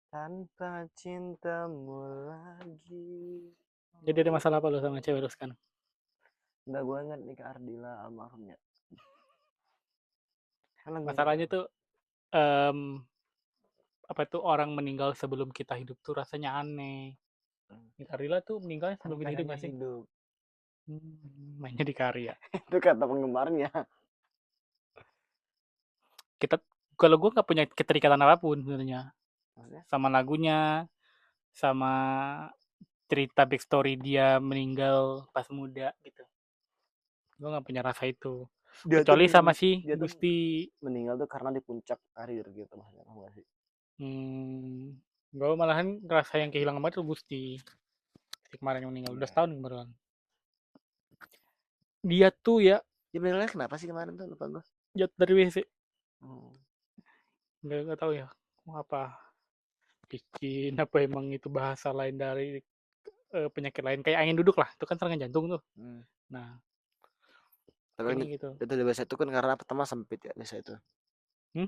Tanpa cintamu lagi. Jadi ada masalah apa lo sama cewek lo sekarang? Enggak, gue inget nih ke Ardila almarhumnya. Karena gue Masalahnya tuh em, apa tuh orang meninggal sebelum kita hidup tuh rasanya aneh. Karila tuh meninggalnya kan sebelum kita hidup pengennya gak sih? hidup. Mainnya di karya. Itu kata penggemarnya. Kita kalau gue nggak punya keterikatan apapun sebenarnya Maksudnya? sama lagunya, sama cerita backstory dia meninggal pas muda gitu. Gue nggak punya rasa itu. Dia tuh Kecuali sama si dia tuh Gusti. meninggal tuh karena di puncak karir gitu maksudnya, kamu gak sih? Gue malahan rasa yang kehilangan banget tuh Gusti. Si kemarin yang meninggal udah Iya. setahun kemarin. Dia tuh ya Dia meninggalnya kenapa sih kemarin tuh, lupa gue. jatuh dari WC. Hmm. Nggak tahu ya apa bikin apa emang itu bahasa lain dari penyakit lain kayak angin duduk lah itu kan serangan jantung tuh. Hmm. Nah Tapi kan kayaknya gitu. itu di desa itu kan karena pertama sempit ya desa itu. Hmm?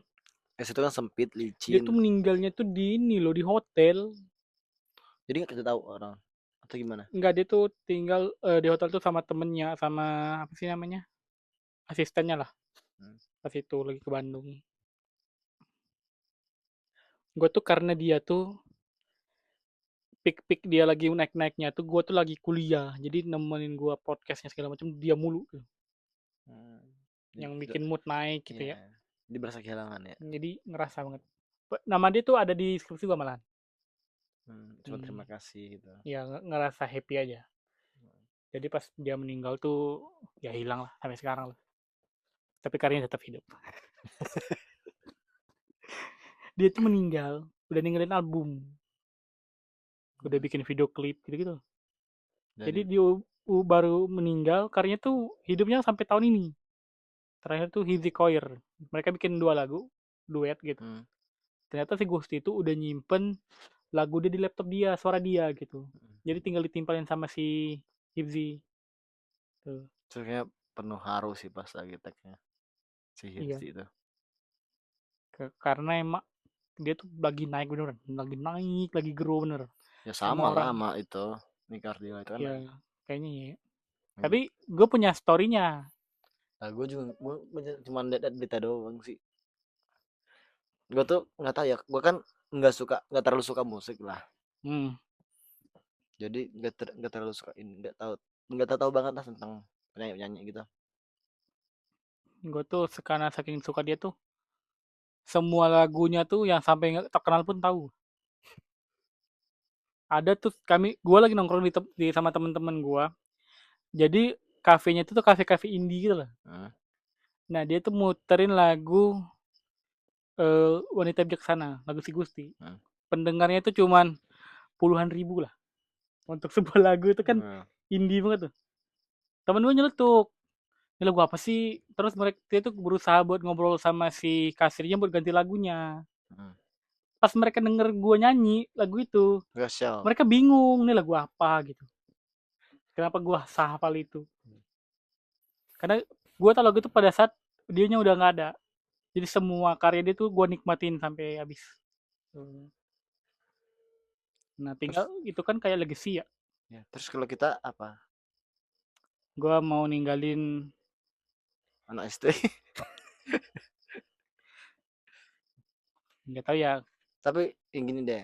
Desa itu kan sempit, Dia licin. tuh meninggalnya tuh di ini loh di hotel. Jadi nggak kita tahu orang atau gimana. Enggak, dia tuh tinggal di hotel tuh sama temennya sama apa sih namanya asistennya lah Hmm. pas itu lagi ke Bandung. Gue tuh karena dia tuh pik dia lagi naik-naiknya tuh gue tuh lagi kuliah jadi nemenin gue podcastnya segala macam dia mulu tuh Hmm. yang bikin mood naik gitu Iya, ya. dia berasa kehilangan ya. Jadi ngerasa banget nama dia tuh ada di skripsi gue malahan. Cuma terima kasih gitu. Ya ngerasa happy aja. Jadi pas dia meninggal tuh ya hilang lah sampai sekarang lah. Tapi karyanya tetap hidup. Dia tuh meninggal, udah ninggalin album, udah Hmm. bikin video klip gitu-gitu. Jadi Dan dia baru meninggal, karyanya tuh hidupnya sampai tahun ini. Terakhir tuh Hizzy Koir. Mereka bikin 2 lagu, duet gitu. hmm. Ternyata si Gusti itu udah nyimpen lagu dia di laptop dia, suara dia gitu. Jadi tinggal ditimpalin sama si Hizzy. Tuh. Terus kayaknya penuh haru sih pas lagi tagnya si Iya, Hipsi itu. karena emang dia tuh lagi naik beneran, lagi grow bener. Ya sama Semua lah orang, sama itu Nikar Dila itu kan. ya kayaknya ya. Hmm. Tapi gue punya storynya. Nah, gue cuma liat berita doang sih. Gue tuh nggak tahu ya, gue kan nggak terlalu suka musik lah. Hmm. Jadi nggak terlalu suka ini, nggak tahu banget lah tentang penyanyi gitu. Gue tuh karena saking suka dia tuh, semua lagunya tuh yang sampai nggak terkenal pun tahu. Ada tuh gue lagi nongkrong di sama temen-temen gue. Jadi kafenya itu tuh kafe-kafe indie gitu lah. Hmm. Nah dia tuh muterin lagu Wanita Bijaksana, lagu si Gusti. Hmm. Pendengarnya itu cuman puluhan ribu lah. Untuk sebuah lagu itu kan Hmm. indie banget tuh. Temen gue nyeletuk, ini lagu apa sih? Terus mereka dia tuh berusaha buat ngobrol sama si kasirnya buat ganti lagunya. Hmm. Pas mereka denger gue nyanyi lagu itu, Gak shock. mereka bingung nih lagu apa gitu. Kenapa gue sahafal itu? Karena gue tau lagu itu pada saat dianya udah nggak ada. Jadi semua karya dia tuh gue nikmatin sampai habis. Nah tinggal Terus itu kan kayak legacy ya. ya, terus kalau kita apa? Gue mau ninggalin Anak istri. nggak tahu ya. Tapi yang gini deh.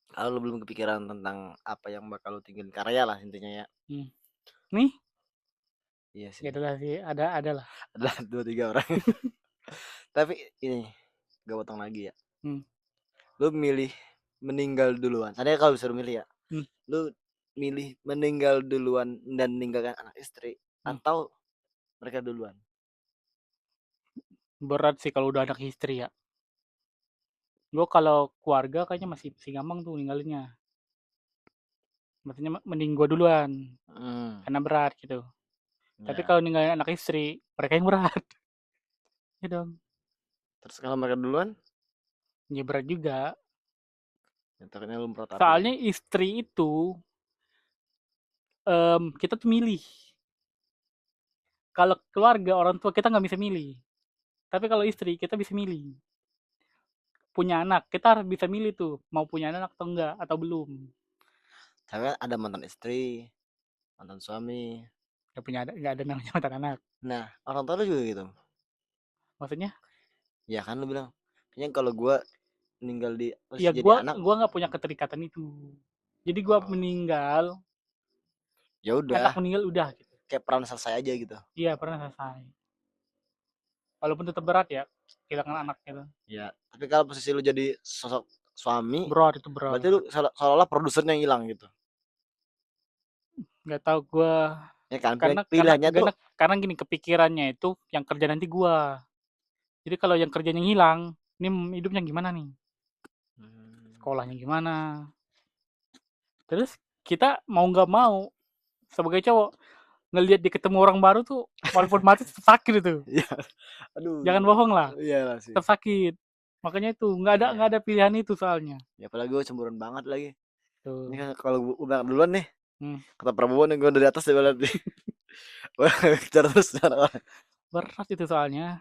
Kalau lu belum kepikiran tentang apa yang bakal lu tinggalin, karya lah intinya ya. Hmm. Nih, Iya ya sih. adalah sih, ada lah. Ada 2 3 orang. Tapi ini gak potong lagi ya. Hmm. Lu milih meninggal duluan. Tadi kalau bisa lu milih ya. Hmm. Lu milih meninggal duluan dan meninggalkan anak istri Hmm. atau mereka duluan? Berat sih kalau udah anak istri ya. Gue kalau keluarga kayaknya masih gampang tuh ninggalinnya. Maksudnya mending gue duluan Hmm, karena berat gitu. Tapi ya. kalau ninggalin anak istri, mereka yang berat. Ya dong. Terus kalau mereka duluan, Ya berat juga. ya takutnya lu meratapi ya. Soalnya istri itu kita tuh milih. Kalau keluarga orang tua kita nggak bisa milih. Tapi kalau istri kita bisa milih. punya anak, kita harus bisa milih tuh mau punya anak atau enggak atau belum. Tapi kan ada mantan istri, mantan suami. Nggak ada namanya mantan anak. Nah, orang tua lu juga gitu. Maksudnya, Ya kan lu bilang, kayaknya kalau gua meninggal di ya posisi jadi gua anak, gua nggak punya keterikatan itu. Jadi gua oh, meninggal, ya anak udah, meninggal udah gitu. kayak peran selesai aja gitu. Iya, pernah selesai. Walaupun tetap berat ya, kehilangan anak gitu. Ya, tapi kalau posisi lu jadi sosok suami, Berat itu berat. berarti lu seolah-olah produsernya yang hilang gitu. Nggak tahu gua Ya kan, karena karena pilihannya tuh karena karena gini kepikirannya itu yang kerja nanti gua. Jadi kalau yang kerjanya hilang, ini hidupnya gimana nih? hmm, Sekolahnya gimana? Terus kita mau nggak mau sebagai cowok ngelihat dia ketemu orang baru tuh walaupun mati tetap sakit itu. ya, aduh, Jangan bohong lah, iya lah sih. tetap sakit. Makanya itu nggak Iya. ada pilihan itu soalnya. Ya apalagi gue cemburuan banget lagi. Ini Tuh. kan kalau gue bilang duluan nih, Hmm. kata Prabowo nih gue dari atas dia lihat nih. Wah, kejar terus cara orang. Berat itu soalnya.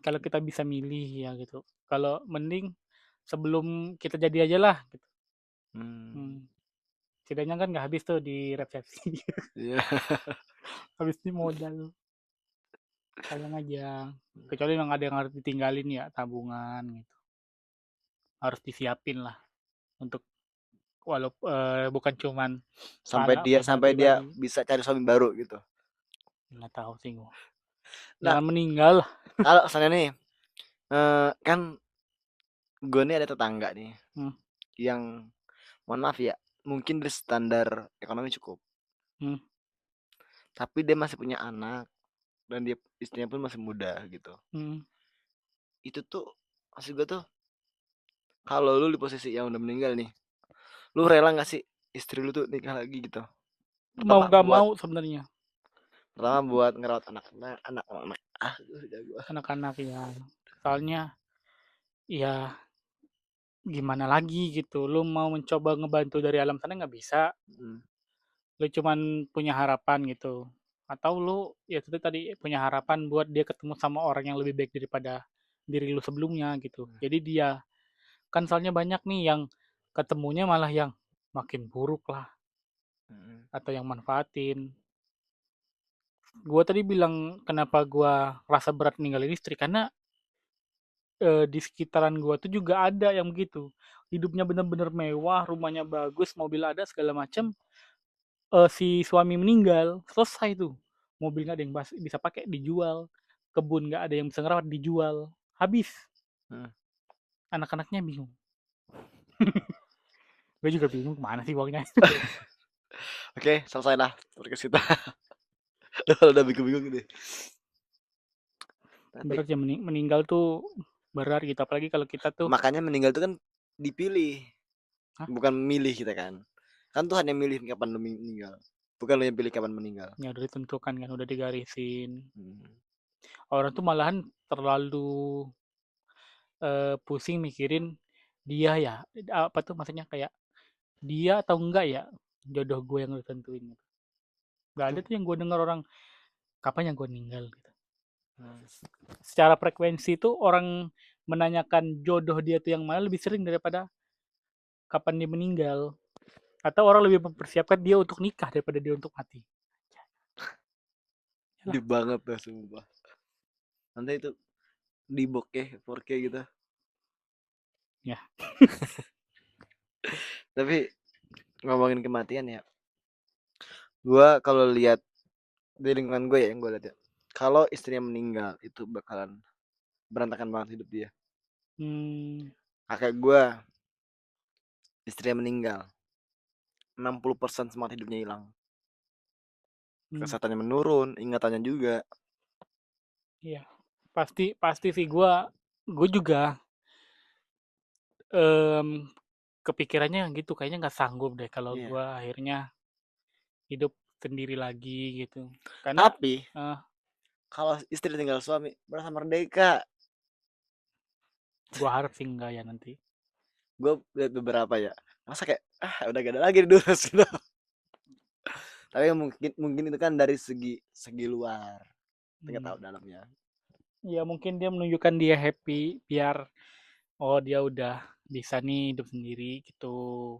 Kalau kita bisa milih ya gitu. Kalau mending sebelum kita jadi aja lah gitu. Hmm, Hmm. Setidaknya kan nggak habis tuh di resepsi. iya. Habis ini modal. Sayang aja. Kecuali memang ada yang harus ditinggalin ya tabungan gitu. Harus disiapin lah untuk walaupun bukan cuman personal Sampai dia pribadi. bisa cari suami baru gitu. Nggak tahu sih gua. Nah, Jangan meninggal lah. kalau misalnya nih, kan gue nih ada tetangga nih Hmm. yang mohon maaf ya, mungkin dari standar ekonomi cukup, Hmm. tapi dia masih punya anak dan dia istrinya pun masih muda gitu. Hmm. Itu tuh maksud gue tuh kalau lu di posisi yang udah meninggal nih, lu rela nggak sih istri lu tuh nikah lagi gitu? Mau Pertama nggak buat mau sebenarnya ngerawat anak-anak udah gua. anak-anak ya. Soalnya ya gimana lagi gitu. Lu mau mencoba ngebantu dari alam sana nggak bisa. Hmm. Lu cuman punya harapan gitu. Atau lu ya itu tadi punya harapan buat dia ketemu sama orang yang lebih baik daripada diri lu sebelumnya gitu. Jadi dia kan soalnya banyak nih yang ketemunya malah yang makin buruk lah Hmm. atau yang manfaatin. Gua tadi bilang kenapa gua rasa berat ninggalin istri karena di sekitaran gua tuh juga ada yang begitu. Hidupnya bener-bener mewah, rumahnya bagus, mobil ada segala macem. Si suami meninggal, selesai tuh. Mobil nggak ada yang bisa pakai, dijual. Kebun nggak ada yang bisa ngerawat, dijual. Habis. Hmm. Anak-anaknya bingung. Gue juga bingung kemana sih uangnya. Oke, selesai lah podcast kita. Udah bingung-bingung gitu. Tapi Berat ya meninggal tuh berat gitu. Apalagi kalau kita tuh, makanya meninggal itu kan dipilih, hah? bukan milih kita kan. Kan Tuhan yang milih kapan lu meninggal. Bukan lu yang pilih kapan meninggal. Ya udah ditentukan kan, udah digarisin. Hmm. Orang tuh malahan terlalu pusing mikirin dia ya. Apa tuh maksudnya kayak dia atau enggak ya jodoh gue yang ditentuin gitu. Gak ada Tuh. tuh yang gue dengar orang kapan yang gue meninggal gitu. Hmm. Secara frekuensi itu orang menanyakan jodoh dia tuh yang mana lebih sering daripada kapan dia meninggal. Atau orang lebih mempersiapkan dia untuk nikah daripada dia untuk mati. Yalah. Deep banget tuh sumpah. Nanti itu di bokeh 4K gitu. Ya. Tapi ngomongin kematian ya, gua kalau lihat di lingkungan gue ya yang gue lihat ya, kalau istrinya meninggal itu bakalan berantakan banget hidup dia. Hmm. Kakek gue istrinya meninggal, 60% semangat hidupnya hilang, Hmm. kesehatannya menurun, ingatannya juga. Iya. Pasti sih gue juga em, kepikirannya gitu kayaknya nggak sanggup deh kalau Iya. gue akhirnya hidup sendiri lagi gitu karena Tapi eh, kalau istri tinggal suami merasa merdeka. gue harap sih enggak ya nanti. Gue lihat beberapa ya, masa kayak udah gak ada lagi di dunia gitu. Tapi mungkin mungkin itu kan dari segi segi luar, nggak Hmm. tahu dalamnya. Ya mungkin dia menunjukkan dia happy biar oh dia udah bisa nih hidup sendiri gitu.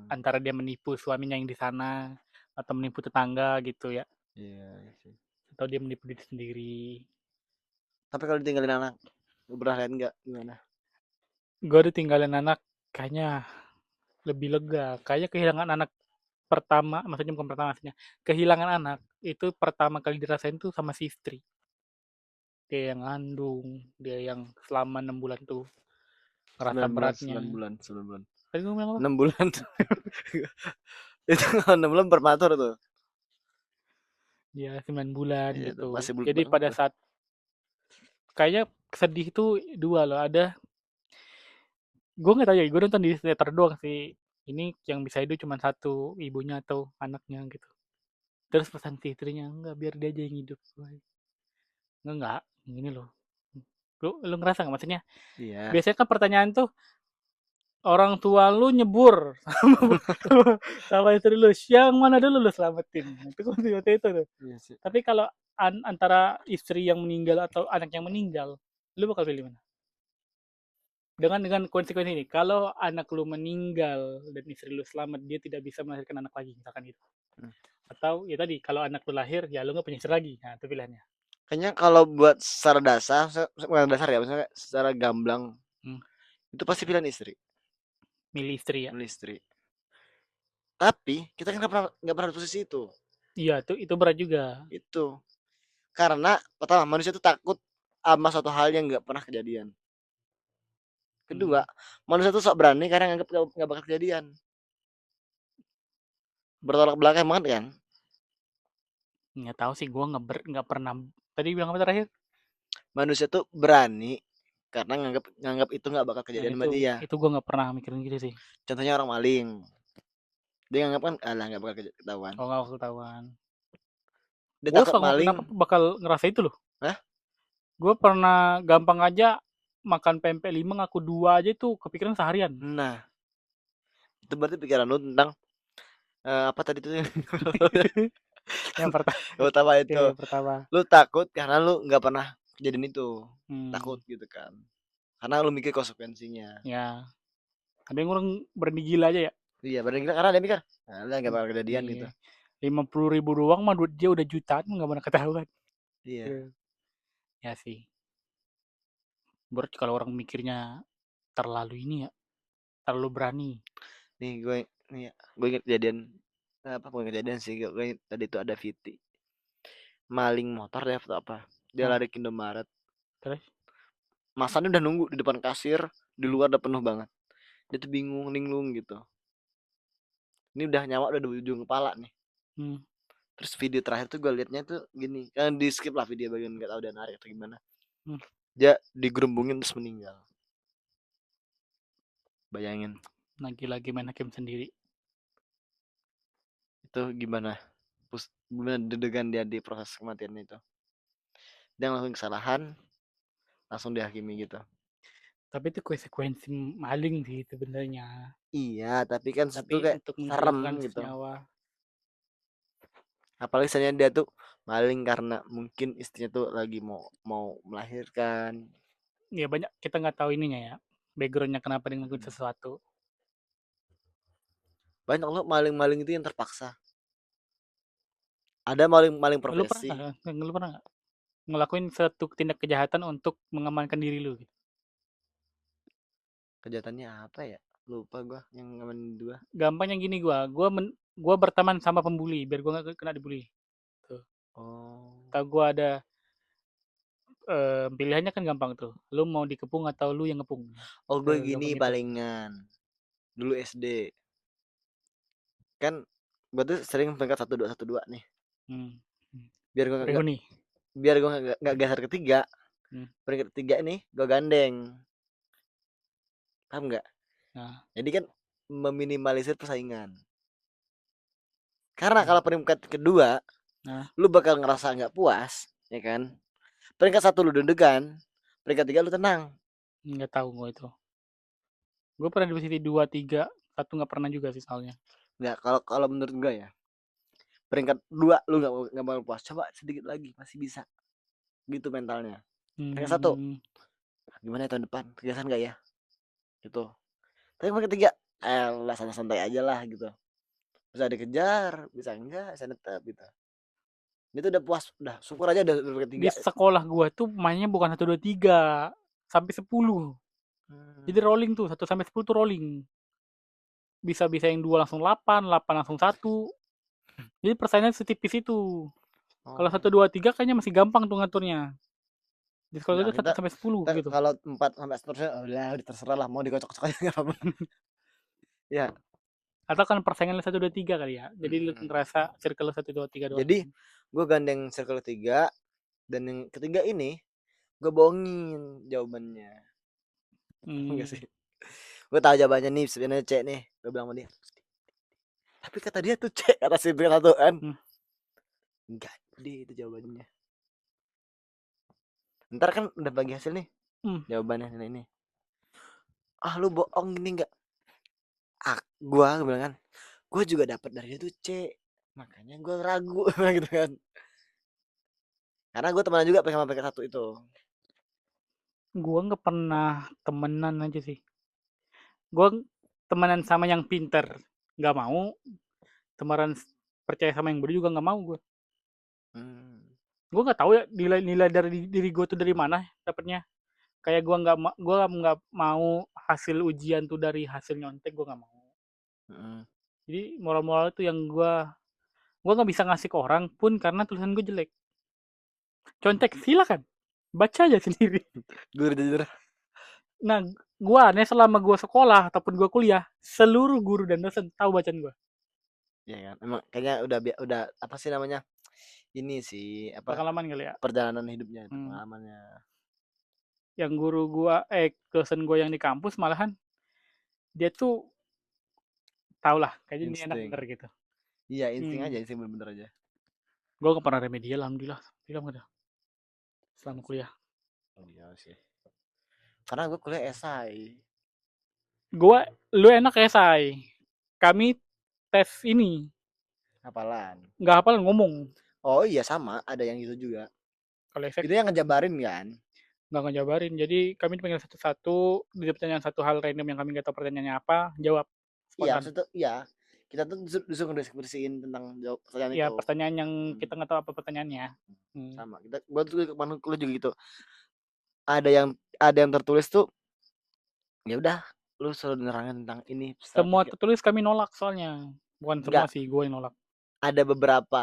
Antara dia menipu suaminya yang di sana atau menipu tetangga gitu ya. Iya sih. Atau dia menipu diri sendiri. Tapi kalau ditinggalin anak, lu pernah lihat nggak gimana? Gue udah tinggalin anak kayaknya lebih lega. Kayaknya kehilangan anak pertama, maksudnya bukan pertama, maksudnya kehilangan anak itu pertama kali dirasain tuh sama si istri. Dia yang ngandung, dia yang selama 6 bulan tuh ngerasa 9 bulan, beratnya. 9 bulan, 9 bulan. Tadi gue bilang apa? 6 bulan. Itu kalau 6 bulan prematur tuh. Ya 9 bulan Iya, itu gitu. masih bulat Jadi banget pada tuh. saat kayaknya sedih tuh dua loh. Ada, gue nggak tahu ya, gue nonton di teater doang sih. Ini yang bisa hidup cuma satu, ibunya atau anaknya gitu. Terus pesan si istrinya, enggak biar dia aja yang hidup. Enggak, gini loh. Lu ngerasa nggak maksudnya? Iya. Biasanya kan pertanyaan tuh orang tua lu nyebur sama istri lu, yang mana dulu lu selamatin? Itu kan waktu itu tuh. Iya sih. Tapi kalau antara istri yang meninggal atau anak yang meninggal, lu bakal pilih mana? Dengan konsekuensi ini, kalau anak lu meninggal dan istri lu selamat, dia tidak bisa melahirkan anak lagi, misalkan gitu. Hmm. Atau ya tadi, kalau anak lu lahir, ya lu nggak punya istri lagi. Nah, itu pilihannya. Kayaknya kalau buat secara dasar, bukan dasar ya, misalnya secara gamblang, Hmm, itu pasti pilihan istri. milih istri ya. Milih istri. Tapi kita kan nggak pernah di posisi itu. Iya, itu berat juga. Itu karena pertama manusia itu takut sama suatu hal yang nggak pernah kejadian. Kedua, Hmm. manusia itu sok berani karena nganggap nggak bakal kejadian. Bertolak belakang banget kan? Nggak tahu sih, gue nggak pernah. Tadi bilang apa terakhir? Manusia tuh berani karena nganggap nganggap itu nggak bakal Nah kejadian sama dia. itu gue nggak pernah mikirin gitu sih. Contohnya orang maling. Dia nganggap kan, alah nggak bakal ketahuan. Kalau nggak bakal ketahuan. Dia Gue takut sama maling. kenapa bakal ngerasa itu loh. Hah? Gue pernah gampang aja makan pempek 5 ngaku 2 aja itu kepikiran seharian. Nah, itu berarti pikiran lu tentang apa tadi tuh yang Yang pertama, pertama ya, itu. yang pertama. Lu takut karena lu nggak pernah kejadian itu. Hmm, Takut gitu kan. Karena lu mikir konsekuensinya. ya. Ada yang orang berani gila aja ya. Iya, berani kita karena dia mikir, alah nggak bakal kejadian gitu. Iya. 50.000 doang mah duit dia udah jutaan nggak pernah ketahuan. Iya. Iya. Ya sih. Berat kalau orang mikirnya terlalu ini ya, terlalu berani. Nih gue inget kejadian apa bukan kejadian sih gue inget, tadi tuh ada Viti maling motor deh atau apa dia Nah, lari ke Indomaret terus? masanya udah nunggu di depan kasir di Hmm. luar udah penuh banget dia tuh bingung linglung gitu ini udah nyawa udah di ujung kepala nih Hmm. terus video terakhir tuh gue liatnya tuh gini kan di skip lah video bagian nggak tahu dia narik atau gimana Hmm. dia digerumbungin terus meninggal bayangin Lagi-lagi main hakim sendiri. itu gimana deg-degan dia di proses kematian itu dia ngelakuin kesalahan langsung dihakimi gitu. Tapi itu konsekuensi maling sih sebenarnya. Iya, tapi kan Tapi situ kayak untuk serem menghilangkan gitu. senyawa. Apalagi misalnya dia tuh maling karena mungkin istrinya tuh lagi mau mau melahirkan. Ya banyak kita nggak tahu ininya ya. Backgroundnya kenapa dia ngelakuin sesuatu. Banyak loh maling-maling itu yang terpaksa. Ada maling-maling Lu pernah profesi. nggak? Lu pernah nggak ngelakuin suatu tindak kejahatan untuk mengamankan diri lu? Gitu? Kejahatannya apa ya? Lupa gua yang ngamen dua. Gampangnya gini gua berteman sama pembuli biar gua nggak kena dibully. Tuh. Oh. Tahu gua ada pilihannya kan gampang tuh. Lu mau dikepung atau lu yang ngepung. Oh, gue gini Gampang itu. palingan. Dulu SD. Kan gua tuh sering peringkat 1 2 1 2 nih. Hmm. Hmm. Biar gua nggak Reuni. biar gua nggak geser ketiga. Hmm. Peringkat ketiga nih gua gandeng. Paham nggak? Nah, Jadi kan meminimalisir persaingan. Karena hmm. kalau peringkat kedua, Nah, lu bakal ngerasa nggak puas, ya kan? Peringkat satu lu deg-degan, peringkat tiga lu tenang. nggak tahu gua itu. Gue pernah di posisi 2 3 satu nggak pernah juga sih soalnya. Nggak, kalau kalau menurut gue ya, peringkat dua lu nggak bakal puas. Coba sedikit lagi, masih bisa. Gitu mentalnya. peringkat 1. Hmm. Gimana ya tahun depan? Kegiatan nggak ya? Gitu. Tapi peringkat 3, elah santai-santai aja lah gitu. Bisa dikejar, bisa enggak, bisa netep gitu. Itu udah puas, udah syukur aja udah peringkat 3. Di sekolah gua tuh mainnya bukan 1, 2, 3 sampai 10. Jadi Hmm. rolling tuh 1 sampai 10 tuh rolling. Bisa-bisa yang 2 langsung 8, 8 langsung 1. Jadi persaingan setipis itu. Kalau Oh. 1, 2, 3 kayaknya masih gampang tuh ngaturnya. Di sekolah Nah, gue tuh 1 sampai 10 kita gitu. kalau 4 sampai seterusnya udah terserah lah mau dikocok-kocok aja enggak apa-apa. Ya. Atau kan persaingan 1, 2, 3 kali ya. Jadi lu Mm-mm. ngerasa circle 1, 2, 3 doang. Jadi gue gandeng circle 3 dan yang ketiga ini gue bohongin jawabannya. Enggak Hmm. sih. Gue tahu jawabannya nih sebenarnya C nih. Gue bilang sama dia. Tapi kata dia tuh C kata si peringkat 1 kan. Hmm. Enggak, dia itu jawabannya. Ntar kan udah bagi hasil nih. Hmm. Jawabannya ini. Ah lu bohong gini enggak? Ah, gue bilang kan. Gue juga dapat dari dia tuh C. Makanya gue ragu gitu kan. Karena gue temenan juga sama peringkat 1 itu. Gue nggak pernah temenan aja sih. Gue temenan sama yang pinter. Nggak mau. Temenan percaya sama yang bodoh juga nggak mau gue. Hmm. Gue nggak tahu ya nilai dari diri gue tuh dari mana dapatnya. Kayak gue nggak mau hasil ujian tuh dari hasil nyontek, gue nggak mau. Hmm. Jadi moral-moral itu yang gue nggak bisa ngasih ke orang pun karena tulisan gue jelek. Contek silakan, baca aja sendiri. Jujur. Nah, gue aneh selama gue sekolah ataupun gue kuliah, seluruh guru dan dosen tahu bacaan gue. Ya kan. Emang kayaknya udah apa sih namanya? Ini sih apa? Pengalaman kali ya. Perjalanan hidupnya, Hmm. pengalamannya. Yang guru gue, dosen gue yang di kampus malahan dia tuh tau lah, kayaknya ini enak Insting. bener gitu. Iya, insting aja, Hmm. insting bener-bener aja. Gue gak pernah remedial, alhamdulillah. Alhamdulillah gak ada selama kuliah. Oh, iya sih. Karena gue kuliah esai. Lu enak esai. Kami tes ini Hafalan. nggak hafal ngomong. Oh iya sama, ada yang gitu juga. Kalau esek Itu yang ngejabarin kan? nggak ngejabarin. Jadi kami dipanggil satu-satu, di pertanyaan satu hal random yang kami nggak tahu pertanyaannya apa, jawab Iya, spontan. maksudnya iya. Kita tuh disuruh ngedeskripsiin tentang jawab pertanyaan Ya itu. pertanyaan yang Hmm, kita nggak tahu apa pertanyaannya. Hmm. sama. Gua tuh kemarin kuliah juga gitu. Ada yang tertulis tuh ya udah lu selalu nerangin tentang ini Semua strategi. tertulis kami nolak soalnya. Bukan semua Enggak, sih, gue yang nolak. ada beberapa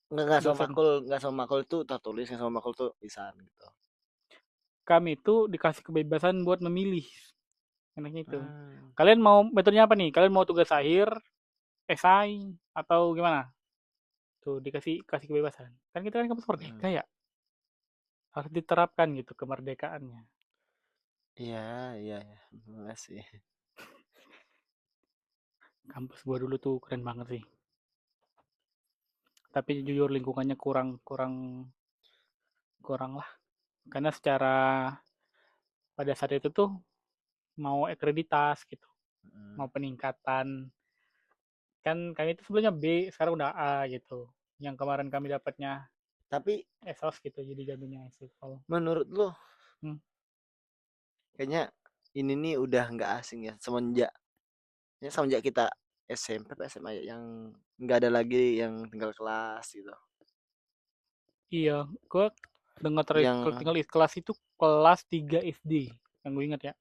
Dosen. nggak sama makul tuh tertulis, nggak sama makul tuh lisan gitu. Kami itu dikasih kebebasan buat memilih. Enaknya itu. Hmm. Kalian mau metodenya apa nih? Kalian mau tugas akhir, esai, atau gimana? Tuh kasih kebebasan. Kan kita kan kampus Hmm. merdeka ya. Harus diterapkan gitu kemerdekaannya. Iya, iya, iya. Bener sih. Kampus gua dulu tuh keren banget sih. Tapi jujur lingkungannya kurang kurang kurang lah. Karena secara pada saat itu tuh mau akreditas gitu, Hmm. mau peningkatan. Kan kami itu sebelumnya B, sekarang udah A gitu. Yang kemarin kami dapatnya Tapi ESOS gitu, jadi jadinya ESOL. menurut lo Hmm. kayaknya ini nih udah nggak asing ya semenjak kita SMP atau SMA ya, yang nggak ada lagi yang tinggal kelas gitu. Iya, gua dengar Yang tinggal kelas itu kelas 3 SD. Yang gue ingat ya.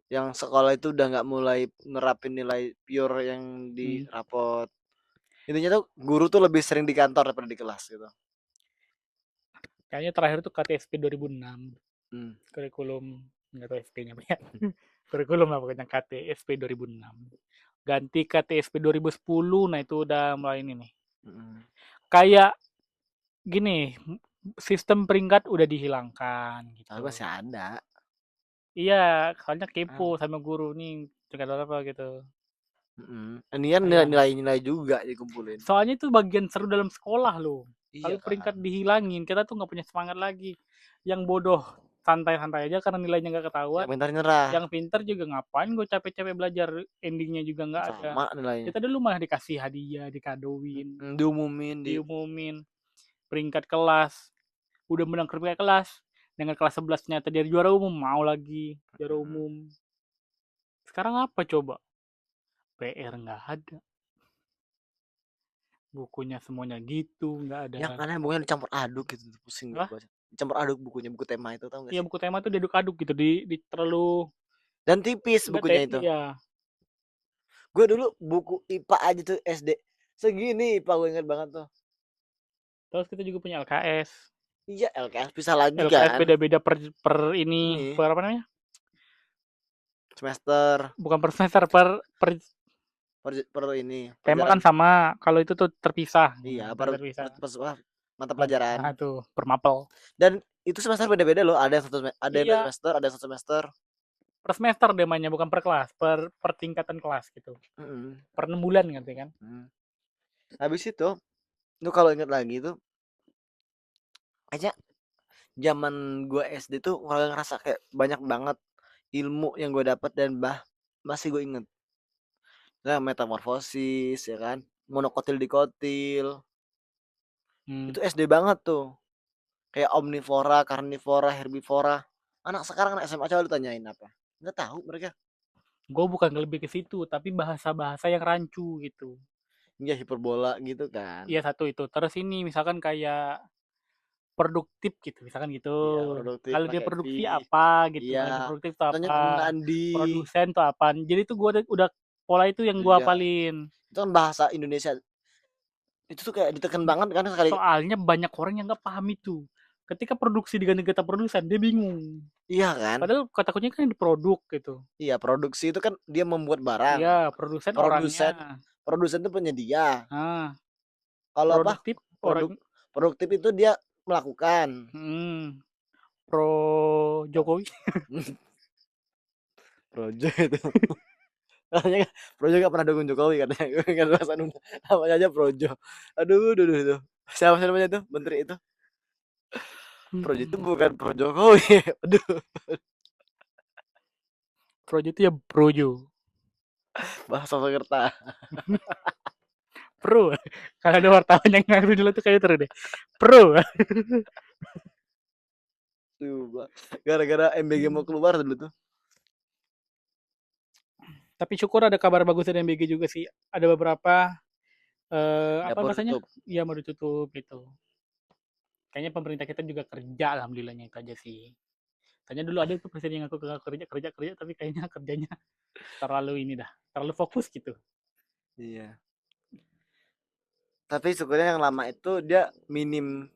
yang sekolah itu udah nggak mulai nerapin nilai pure yang di Hmm. rapot. Intinya tuh guru tuh lebih sering di kantor daripada di kelas gitu. Kayaknya terakhir tuh KTSP 2006. Hmm. Kurikulum, nggak tahu SP-nya apa ya. Kurikulum lah pokoknya KTSP 2006. Ganti KTSP 2010, nah itu udah mulai ini nih. Hmm. Kayak gini, sistem peringkat udah dihilangkan Tapi gitu. masih ada. Iya, soalnya kepo Ah. sama guru nih, peringkat berapa gitu. Ini kan Sayang. nilai-nilai juga dikumpulin. Soalnya itu bagian seru dalam sekolah loh. Iya Kalau kan. peringkat dihilangin, kita tuh nggak punya semangat lagi. Yang bodoh santai-santai aja karena nilainya nggak Ya ketahuan. bentar nyerah. Yang pinter juga ngapain gue capek-capek belajar, endingnya juga nggak ada. Sama nilainya. Kita dulu malah dikasih hadiah, dikadoin, Diumumin di diumumin peringkat kelas, udah menang peringkat kelas, dengan kelas 11 ternyata dia juara umum, mau lagi juara umum. Sekarang apa coba? PR nggak ada, bukunya semuanya gitu, nggak ada. Yang aneh bukunya dicampur aduk gitu, pusing gua Apa? baca. Dicampur aduk bukunya, buku tema itu tau gak Ya sih? buku tema tuh diaduk-aduk gitu, di terlalu Dan tipis nggak bukunya itu. ya. Gue dulu buku IPA aja tuh SD segini IPA, gue inget banget tuh. Terus kita juga punya LKS. Iya, LKS bisa lagi LKS kan. beda-beda per ini, Ini per apa namanya? semester Bukan per semester, per per ini tema pelajaran. kan sama. Kalau itu tuh terpisah, Iya, terpisah. mata pelajaran. Nah, tuh per mapel. Dan itu semester beda-beda loh. Ada yang ada yang Iya, semester, ada yang satu semester. per semester demanya, bukan per kelas, per tingkatan kelas gitu. Mm-mm. Per 6 bulan gitu kan. Habis itu, lu kalau inget lagi tuh, aja zaman gue SD tuh kalau ngerasa kayak banyak banget ilmu yang gue dapat dan masih gue inget. Nah, metamorfosis ya kan, monokotil dikotil. Itu SD banget tuh. Kayak omnivora, karnivora, herbivora. Anak sekarang anak SMA coba lu tanyain apa? Nggak tahu mereka. Gue bukan lebih ke situ, tapi bahasa-bahasa yang rancu gitu. Iya, hiperbola gitu kan. Iya, satu itu. Terus ini misalkan kayak produktif gitu, misalkan gitu. Iya, produktif Kalau dia pakai V. produksi apa gitu, Iya. kalau dia produktif itu Tanya apa, temen Andi. produsen itu apa. Jadi itu gue udah pola itu yang gue Iya. hafalin. Itu kan bahasa Indonesia. Itu tuh kayak ditekan banget kan sekali. Soalnya banyak orang yang nggak paham itu. Ketika produksi diganti kata produsen, dia bingung. Iya kan? Padahal kata kuncinya kan di produk gitu. Iya, produksi itu kan dia membuat barang. Iya, produsen orangnya. Produsen, produsen itu penyedia. Nah, Kalau apa? produktif Produk orang. produktif itu dia melakukan. Pro Jokowi. Projo itu. Katanya Projo gak pernah dukung Jokowi katanya. Gue ingat bahasa namanya aja Projo. Aduh. Siapa sih namanya tuh? Menteri itu. Projo itu bukan Pro Jokowi. Aduh. Projo itu ya Projo. Bahasa Sakerta. Pro. Kalau ada wartawan yang ngaku dulu tuh kayak terus deh. Pro. Coba. Gara-gara MBG mau keluar dulu tuh. Tapi syukur ada kabar bagus dari MBG juga sih. Ada beberapa apa Dapur bahasanya? tutup. Ya mau ditutup gitu. Kayaknya pemerintah kita juga kerja, alhamdulillahnya itu aja sih. Tanya dulu ada itu presiden yang ngaku kerja, tapi kayaknya kerjanya terlalu ini dah, terlalu fokus gitu. Iya. Tapi syukurnya yang lama itu dia minim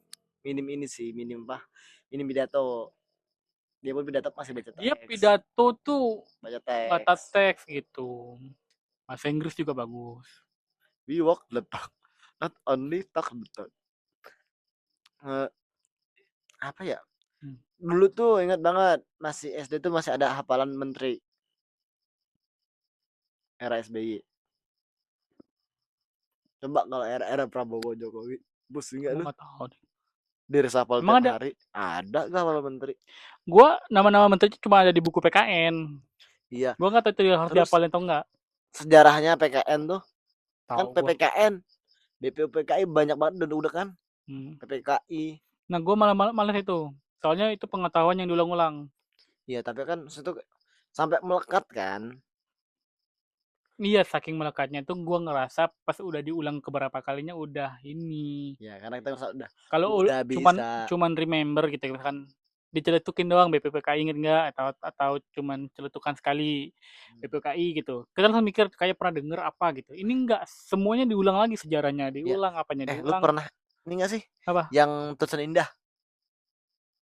ini sih, minim pidato. Dia pun pidato masih baca Dia teks. pidato tuh Baca batas teks. teks gitu. Bahasa Inggris juga bagus. We walk the talk, not only talk the talk. Apa ya? Dulu tuh ingat banget masih SD tuh masih ada hafalan menteri. Era SBY. Coba kalau era Prabowo Jokowi, pusing nggak Gue lu? nggak tahu deh. Di reshuffle Emang tiap ada? hari. Ada gak hafalan menteri? Gue nama-nama menteri cuma ada di buku PKN. Iya. Gue nggak tahu itu harus Terus dihafalin atau enggak. sejarahnya PKN tuh kan Tahu gue. PPKN, BPUPKI banyak banget udah kan. PPKI. Nah gue malah itu. Soalnya itu pengetahuan yang diulang-ulang. Iya, tapi kan situ sampai melekat kan. Iya, saking melekatnya tuh gue ngerasa pas udah diulang keberapa kalinya udah ini. Ya, karena kita udah Kalau cuman bisa. cuman remember gitu kan, diceletukin doang BPPKI inget nggak, atau cuman celetukan sekali BPKI gitu. Kita langsung mikir kayak pernah denger apa gitu. Ini enggak, semuanya diulang lagi, sejarahnya Ya. diulang, apanya Lu diulang. pernah ini gak sih? Apa? Yang Tulisan Indah.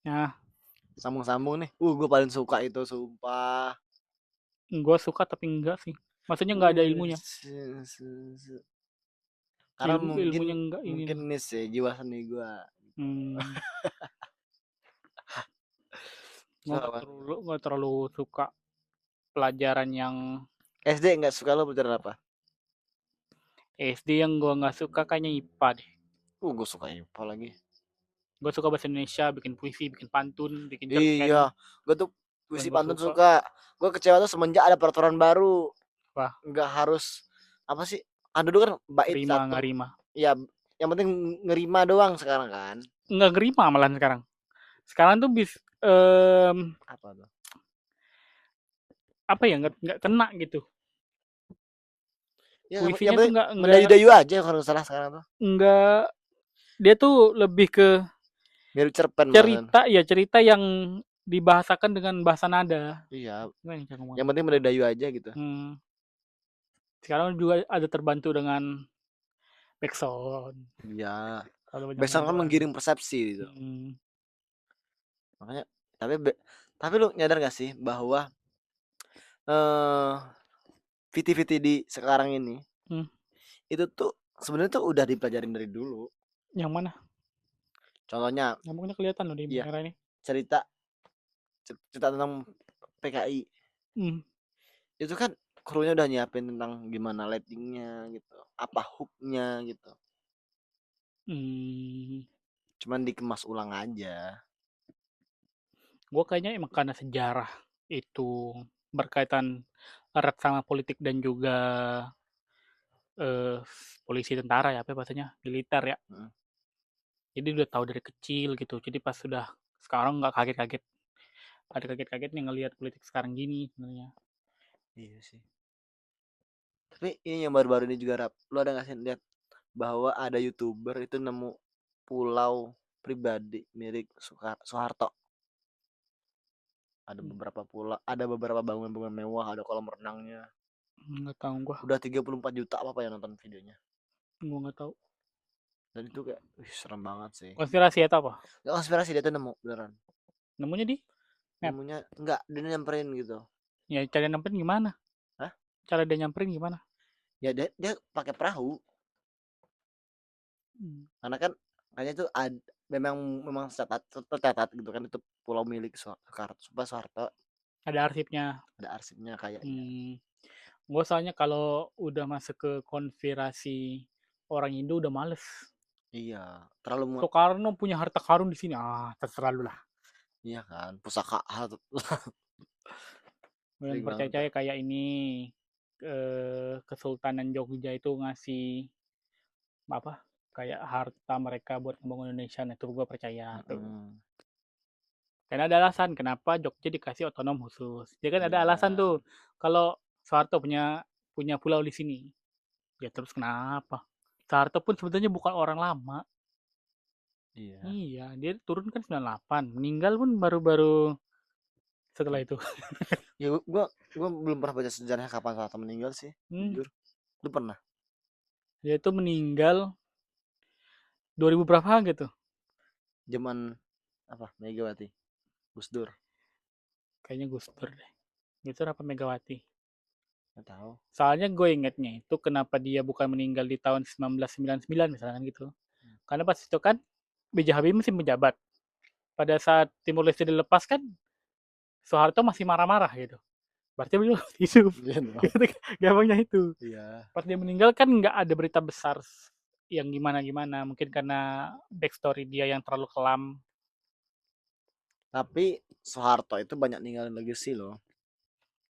Nah, Sambung-sambung nih. Gue paling suka itu, sumpah. gue suka tapi enggak sih. Maksudnya nggak ada ilmunya. Karena Ilmunya enggak ini. mungkin ini sih jiwa seni gue. Nggak terlalu suka pelajaran yang SD nggak suka lo pelajaran apa? SD yang gue nggak suka kayaknya IPA deh. Gue suka IPA lagi. Gue suka bahasa Indonesia, bikin puisi, bikin pantun, bikin cerpen. Iya, gue tuh puisi pantun suka. Gue kecewa tuh semenjak ada peraturan baru. Wah. Nggak harus apa sih? Kan dulu kan bait satu. Ngerima. Iya, yang penting ngerima doang sekarang kan. Nggak ngerima malahan sekarang. Sekarang tuh Apa tuh? apa ya, nggak kena gitu. Ya yang Puisinya tuh penting nggak mendayu-dayu aja kalau nggak salah sekarang tuh. nggak dia tuh lebih ke Mirip cerpen malahan. cerita ya, cerita yang dibahasakan dengan bahasa nada. Iya, Gimana ya cara ngomongnya? yang penting mendayu aja gitu. Hmm, sekarang juga ada terbantu dengan backsound Iya, kalau banyak Besan kan nada. menggiring persepsi gitu. Hmm, Makanya tapi tapi lu nyadar gak sih bahwa eh VT-VT di sekarang ini hmm. itu tuh sebenarnya tuh udah dipelajarin dari dulu. Yang mana? Contohnya, Nyambungnya kelihatan loh di ya merah ini. cerita cerita tentang PKI Hmm. itu kan krunya udah nyiapin tentang gimana lightingnya gitu, apa hooknya gitu. Hmm. Cuman dikemas ulang aja. Gue kayaknya emang karena sejarah itu berkaitan erat sama politik dan juga eh, polisi tentara ya, apa bahasanya, militer ya. Heeh. Jadi udah tahu dari kecil gitu. Jadi pas sudah sekarang nggak kaget-kaget. Ada kaget-kagetnya ngelihat politik sekarang gini sebenarnya. Iya sih. Tapi ini yang baru-baru ini juga rap. Lu ada nggak sih lihat bahwa ada YouTuber itu nemu pulau pribadi milik Soeharto. Ada Hmm, beberapa pulau, ada beberapa bangunan-bangunan mewah, ada kolam renangnya. nggak tahu gue. Udah 34 juta apa yang nonton videonya. Gue nggak tahu. Dan itu kayak, wih, serem banget sih. Konspirasi atau apa? Gak konspirasi, dia tuh nemu beneran. Nemunya di map. Nemunya enggak, dia nyamperin gitu. Ya cara nyamperin gimana? Hah? Cara dia nyamperin gimana? Ya dia pakai perahu. Hmm. Karena kan kayaknya itu memang memang tercatat gitu kan itu pulau milik Soeharto. Ada arsipnya. Ada arsipnya kayaknya. Hmm. Gue soalnya kalau udah masuk ke konspirasi orang Indo udah males. Iya, terlalu Soekarno punya harta karun di sini. Ah, terserah lu lah. iya kan, pusaka Gue yang sering banget tuh. percaya kayak ini Kesultanan Jogja itu ngasih apa? Kayak harta mereka buat membangun Indonesia. Nah, itu gue percaya tuh. Mm-mm. Karena ada alasan kenapa Jogja dikasih otonom khusus. Dia kan ada Iya, alasan tuh. Kalau Soeharto punya punya pulau di sini. Ya terus kenapa? Soeharto pun sebetulnya bukan orang lama. iya. Iya, dia turun kan 98. Meninggal pun baru-baru setelah itu. Ya gua belum pernah baca sejarahnya kapan Soeharto meninggal sih, Hmm, jujur. Lu pernah? dia itu meninggal 2000 berapa gitu. Zaman apa? Megawati, Gus Dur, Kayaknya Gus Dur deh. Gus Dur apa Megawati. nggak tahu. Soalnya gue ingetnya itu kenapa dia bukan meninggal di tahun 1999 misalkan gitu. Karena pas itu kan B.J. Habibie masih menjabat. Pada saat Timur Leste dilepas kan Soeharto masih marah-marah gitu. Berarti beliau hidup. Iya dong. Gampangnya itu. Iya. Pas dia meninggal kan nggak ada berita besar yang gimana-gimana. Mungkin karena backstory dia yang terlalu kelam. Tapi Soeharto itu banyak ninggalin legacy loh.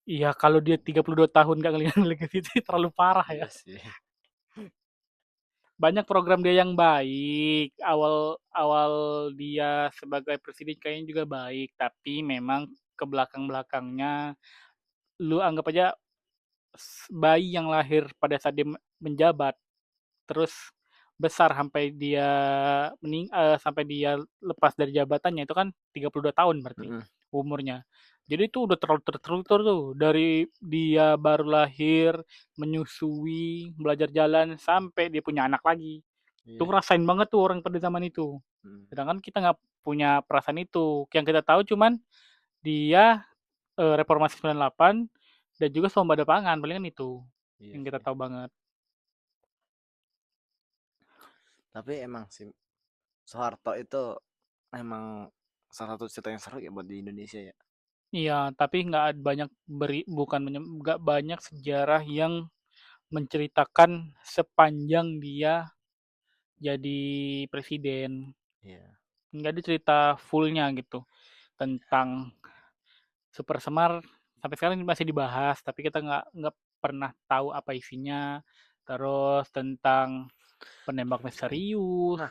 Iya, kalau dia 32 tahun nggak ngelihat legacy itu terlalu parah ya. Iya sih. Banyak program dia yang baik. Awal-awal dia sebagai presiden kayaknya juga baik. Tapi memang ke belakang-belakangnya, lu anggap aja bayi yang lahir pada saat dia menjabat terus besar sampai dia sampai dia lepas dari jabatannya itu kan 32 tahun berarti Mm-mm. umurnya. Jadi itu udah terlalu terstruktur tuh dari dia baru lahir, menyusui, belajar jalan sampai dia punya anak lagi. Itu Iya. ngerasain banget tuh orang pada zaman itu. Mm. Sedangkan kita nggak punya perasaan itu. Yang kita tahu cuman dia reformasi 98 dan juga swasembada pangan palingan itu Iya yang kita sih. tahu banget. Tapi emang sih Soeharto itu emang salah satu cerita yang seru ya buat di Indonesia ya. Iya, tapi nggak banyak bukan nggak banyak sejarah yang menceritakan sepanjang dia jadi presiden. Iya. Nggak ada cerita fullnya gitu tentang Super Semar sampai sekarang masih dibahas, tapi kita nggak pernah tahu apa isinya. Terus tentang penembak misterius.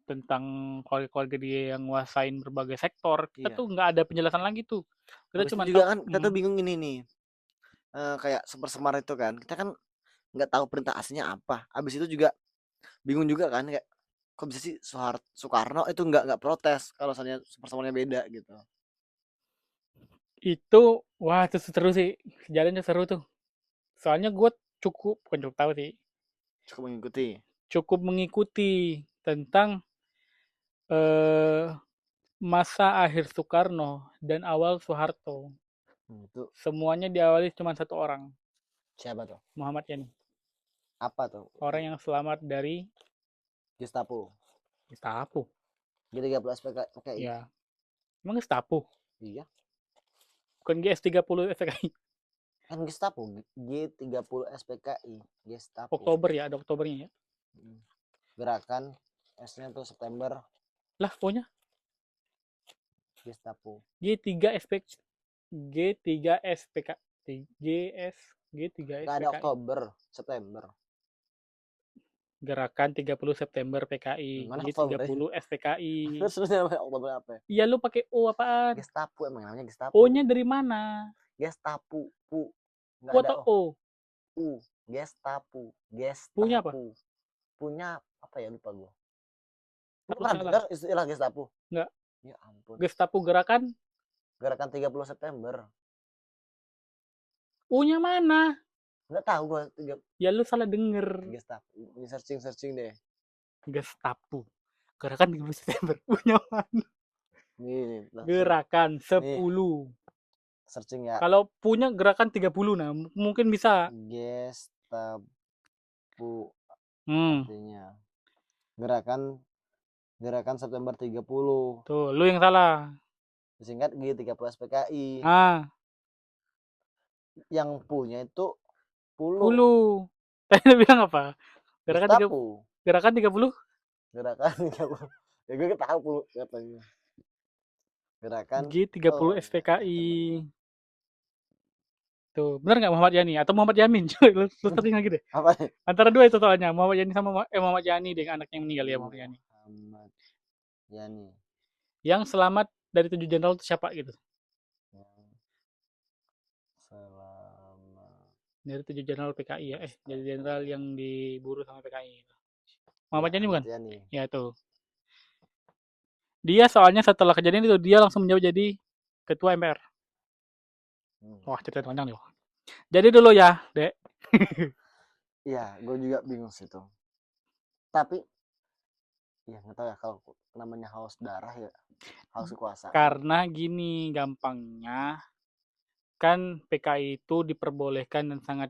tentang keluarga-keluarga dia yang nguasain berbagai sektor. Kita Iya. tuh nggak ada penjelasan lagi tuh. Kita Habis cuma itu tahu, juga kan kita tuh bingung ini nih. Kayak Semar itu kan. Kita kan nggak tahu perintah aslinya apa. Habis itu juga bingung juga kan kayak kok bisa sih Soekarno itu nggak protes kalau misalnya Semarnya beda gitu. itu wah itu seru sih, sejarahnya seru tuh. Soalnya gue bukan cukup tahu sih, Cukup mengikuti. cukup mengikuti tentang eh, masa akhir Soekarno dan awal Soeharto. Itu Semuanya diawali cuma satu orang, siapa tuh? Muhammad Yani. Apa tuh? Orang yang selamat dari Gestapo. Gestapo. G30 SPKI. Ya, emang Gestapo? Iya. Bukan GS30 SPKI. Kan Gestapo. G30 SPKI. Gestapo. Oktober ya, ada Oktobernya ya. Gerakan S-nya tuh September. Lah, pokoknya Gestapo. G3 SP G3 SPK GS G3 Nggak ada SPKI. Oktober, September. Gerakan 30 September PKI. Mana Oktober? G30 SPKI. Terus namanya Oktober apa? Iya, lu pakai O apaan? Gestapo emang namanya Gestapo. O-nya dari mana? Gestapo. Nggak U ada atau O? U. Gestapo. Punya apa? Punya apa ya, lupa gue. Lu Lu pernah salah. dengar istilah Gestapo? Enggak. Ya ampun. Gestapo gerakan Gerakan 30 September. U-nya mana? Nggak tahu gue. Ya lu salah denger. Gestapo. Ini searching deh. Gestapo gerakan 30 September. U-nya mana? Nih, Gerakan 10. Searching ya. Kalau punya gerakan 30, nah mungkin bisa. Gestapo Hmm. artinya gerakan September 30. Tuh, lu yang salah. Disingkat G30 SPKI. Ah, Yang punya itu 10. 10. Tadi lu bilang apa? Gerakan 30. Gestapo. Gerakan 30. Gerakan 30. Ya gue tahu katanya. Gerakan G30 SPKI. Tuh, benar nggak Muhammad Yani atau Muhammad Yamin? Coba lu searching lagi deh. apa nih? Antara dua itu soalnya, Muhammad Yani sama Muhammad Yani deh, anaknya yang meninggal ya, Muhammad Yani. Muhammad Yani. Yang selamat dari 7 jenderal itu siapa gitu? Selamat Dari 7 jenderal PKI ya. Jadi jenderal yang diburu sama PKI. Muhammad Yani bukan? Yani. Ya itu. Dia soalnya setelah kejadian itu dia langsung menjauh jadi ketua MPR. Wah, cerita panjang nih. Jadi dulu ya, Dek. Iya, gue juga bingung sih itu. Tapi ya nggak tahu ya, kalau namanya haus darah ya, haus kekuasaan. Karena gini gampangnya, kan PKI itu diperbolehkan dan sangat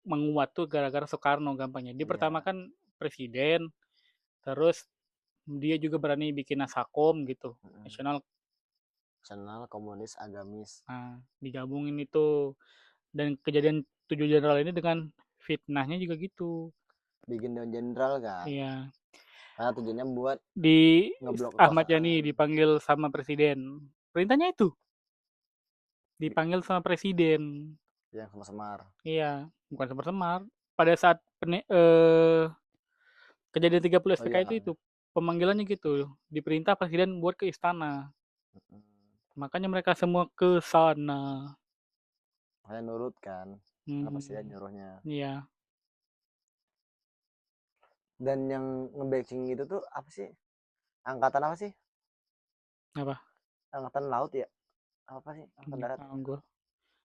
menguat tuh gara-gara Soekarno gampangnya. Dia pertama kan presiden, terus dia juga berani bikin Nasakom gitu, Nasional Komunis Agamis. Nah, digabungin itu. Dan kejadian 7 jenderal ini dengan fitnahnya juga gitu. Bikin Dewan Jenderal kan. Iya. Karena tujuannya buat Di ngeblok Ahmad kekuasaan. Yani dipanggil sama presiden. Perintahnya itu. Dipanggil sama presiden. Yang sama Semar. Iya, bukan sama Semar. Pada saat kejadian 30 SPK itu pemanggilannya gitu. Diperintah presiden buat ke istana. Makanya mereka semua ke sana. Saya nurut kan. Karena presiden nyuruhnya. Iya. Dan yang nge-backing itu tuh apa sih? Angkatan apa sih? Apa? Angkatan laut ya? Apa sih? Angkatan darat.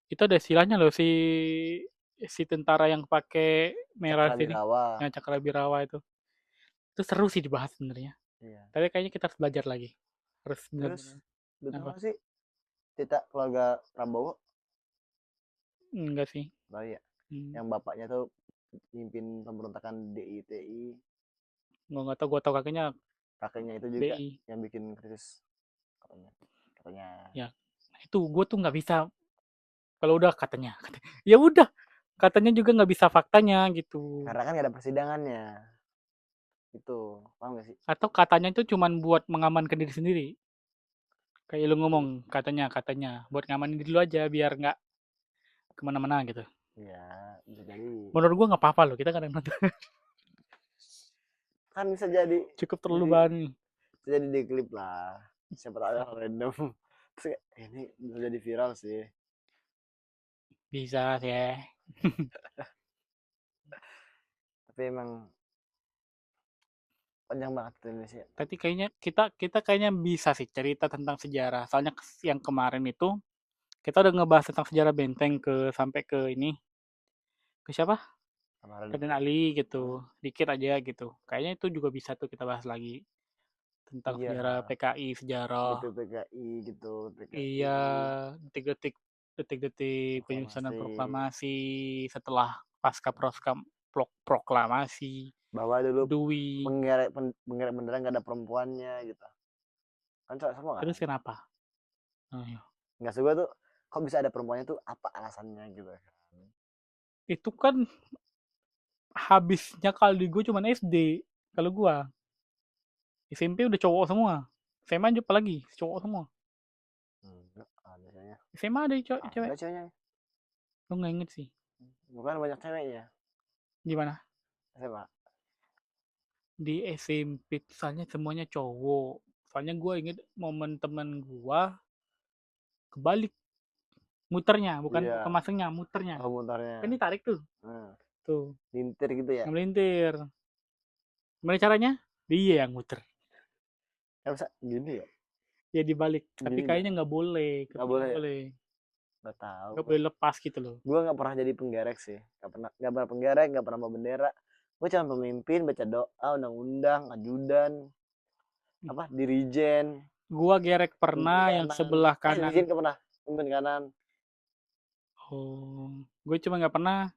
Itu ada istilahnya loh, si tentara yang pakai merah sini. Yang Cakrabirawa itu. Itu seru sih dibahas sebenarnya. Iya. Tapi kayaknya kita harus belajar lagi. Harus benar-benar. Terus betul sih? Kita keluarga Prabowo? Enggak sih. Oh iya. Yang bapaknya tuh pimpin pemberontakan DITI. Nggak tahu, gue tahu kakeknya itu juga DI. Yang bikin krisis katanya. Ya, itu gue tuh nggak bisa. Kalau udah katanya ya udah, katanya juga nggak bisa faktanya gitu. Karena kan nggak ada persidangannya. Itu paham gak sih? Atau katanya itu cuman buat mengamankan diri sendiri. Kayak lu ngomong katanya buat ngamanin diri lu aja biar nggak kemana-mana gitu. Iya, bisa jadi. Menurut gue nggak apa-apa loh, kita kadang nonton. Kan bisa jadi. Cukup terlalu bahan. Jadi di klip lah. Siapa tahu ada random. Terus kayak, ini bisa jadi viral sih. Bisa sih ya. Tapi emang panjang banget tuh Indonesia. Tapi kayaknya kita kayaknya bisa sih cerita tentang sejarah. Soalnya yang kemarin itu kita udah ngebahas tentang sejarah Benteng sampai ke ini, ke siapa? Kemarin. Raden Ali gitu. Dikit aja gitu. Kayaknya itu juga bisa tuh kita bahas lagi tentang Iya, sejarah PKI, sejarah BPPKI gitu, PKI, iya detik-detik detik-detik penyusunan proklamasi. proklamasi setelah pasca proklamasi Bahwa dulu Dui. penggerek bendera nggak ada perempuannya gitu. Kan cowok semua kan. Terus kenapa? Oh, iya. Nggak suka tuh, kok bisa ada perempuannya tuh apa alasannya gitu kan. Itu kan habisnya kali gue cuman SD. Kalau gua SMP udah cowok semua. SMA aja apalagi cowok semua. Enggak, ada ceweknya. SMA ada cewek. Ada ceweknya. Lu nggak inget sih. Bukan banyak ceweknya. Gimana? SMA. Di SMP soalnya semuanya cowok. Soalnya gue inget momen temen gua kebalik muternya, bukan Iya, bukan masangnya, muternya. komentarnya. Kan ditarik tuh. Nah, Tuh, lintir gitu ya. ngelintir. Gimana caranya? Dia yang muter. Kan bisa gini ya. Ya dibalik. Tapi Gini nggak? kayaknya nggak boleh. Nggak Katanya boleh nggak ya. boleh. Nggak tahu. Nggak boleh lepas gitu loh. Gue nggak pernah jadi penggerek sih. Nggak pernah penggerek, nggak pernah bawa bendera. Gue cuma pemimpin, baca doa, undang-undang, ajudan, apa, dirijen, Gua gerek pimpin pernah yang kanan. sebelah kanan. Dirijen nggak pernah, pimpin kanan. Oh, gue cuma nggak pernah.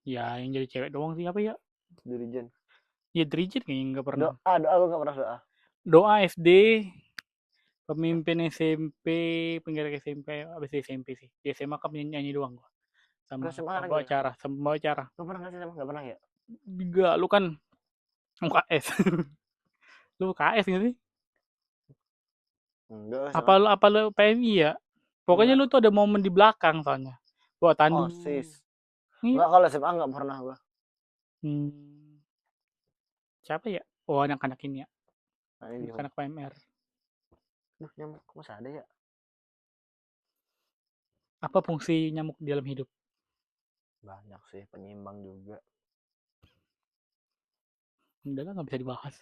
Ya, yang jadi cewek doang sih apa ya? Dirijen. Ya Drijit kayaknya nggak pernah. Doa gue nggak pernah doa. Doa SD, pemimpin SMP, penggerak SMP, abis SMP sih. Di SMA kan nyanyi doang gua. Sama Terus SMA ada pembawa nggak ya? acara, sama pembawa acara. Lu pernah nggak sih sama? Nggak pernah ya? Enggak, lu kan UKS. Lu UKS nggak sih? Enggak Apa sama. apa lu PMI ya? Pokoknya Enggak. lu tuh ada momen di belakang soalnya. Bawa tandu. OSIS. Iya. Enggak, kalau SMA nggak pernah gue. Hmm, siapa ya? Oh, anak-anak ini ya. Nah, ini Anak-anak PMR. Duh, nyamuk kok masih ada ya? Apa fungsi nyamuk di dalam hidup? Banyak sih, penyimbang juga. Udah lah, nggak bisa dibahas.